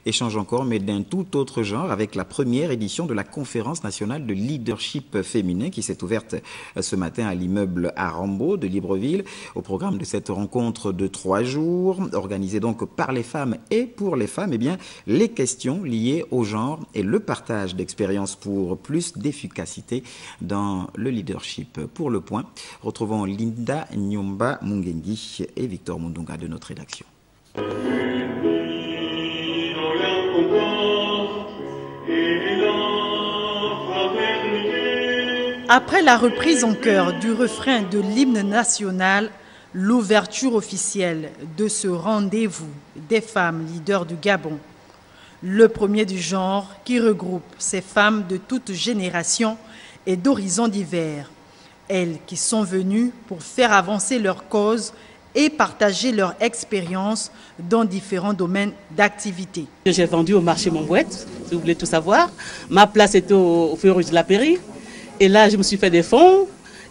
Échange encore, mais d'un tout autre genre, avec la première édition de la conférence nationale de leadership féminin qui s'est ouverte ce matin à l'immeuble Arambo de Libreville. Au programme de cette rencontre de 3 jours, organisée donc par les femmes et pour les femmes, eh bien, les questions liées au genre et le partage d'expériences pour plus d'efficacité dans le leadership. Pour le point, retrouvons Linda Nyumba Mungengi et Victor Mundunga de notre rédaction. Après la reprise en chœur du refrain de l'hymne national, l'ouverture officielle de ce rendez-vous des femmes leaders du Gabon. Le premier du genre qui regroupe ces femmes de toutes générations et d'horizons divers. Elles qui sont venues pour faire avancer leur cause et partager leur expérience dans différents domaines d'activité. J'ai vendu au marché Montbouette, si vous voulez tout savoir. Ma place était au feu rouge de la Pairie. Et là, je me suis fait des fonds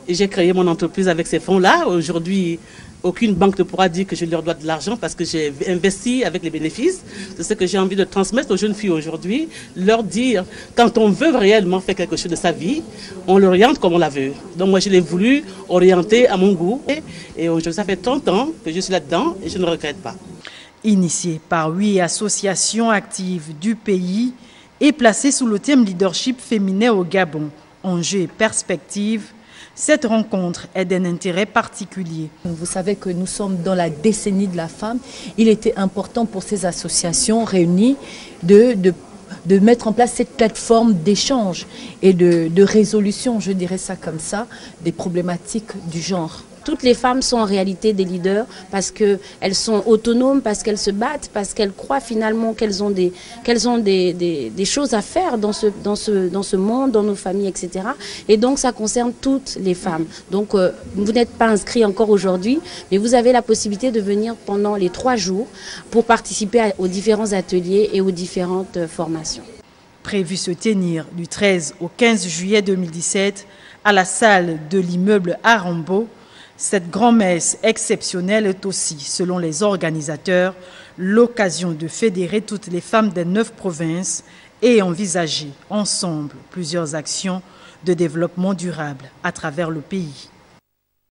et j'ai créé mon entreprise avec ces fonds-là. Aujourd'hui, aucune banque ne pourra dire que je leur dois de l'argent parce que j'ai investi avec les bénéfices. C'est ce que j'ai envie de transmettre aux jeunes filles aujourd'hui, leur dire, quand on veut réellement faire quelque chose de sa vie, on l'oriente comme on la veut. Donc moi, je l'ai voulu orienter à mon goût. Et aujourd'hui, ça fait 30 ans que je suis là-dedans et je ne regrette pas. Initiée par 8 associations actives du pays et placée sous le thème leadership féminin au Gabon, enjeux et perspectives, cette rencontre est d'un intérêt particulier. Vous savez que nous sommes dans la décennie de la femme. Il était important pour ces associations réunies de mettre en place cette plateforme d'échange et de résolution, je dirais ça comme ça, des problématiques du genre. Toutes les femmes sont en réalité des leaders parce qu'elles sont autonomes, parce qu'elles se battent, parce qu'elles croient finalement qu'elles ont des choses à faire dans ce monde, dans nos familles, etc. Et donc ça concerne toutes les femmes. Donc vous n'êtes pas inscrit encore aujourd'hui, mais vous avez la possibilité de venir pendant les 3 jours pour participer aux différents ateliers et aux différentes formations. Prévu se tenir du 13 au 15 juillet 2017 à la salle de l'immeuble Arambo. Cette grand-messe exceptionnelle est aussi, selon les organisateurs, l'occasion de fédérer toutes les femmes des 9 provinces et envisager ensemble plusieurs actions de développement durable à travers le pays.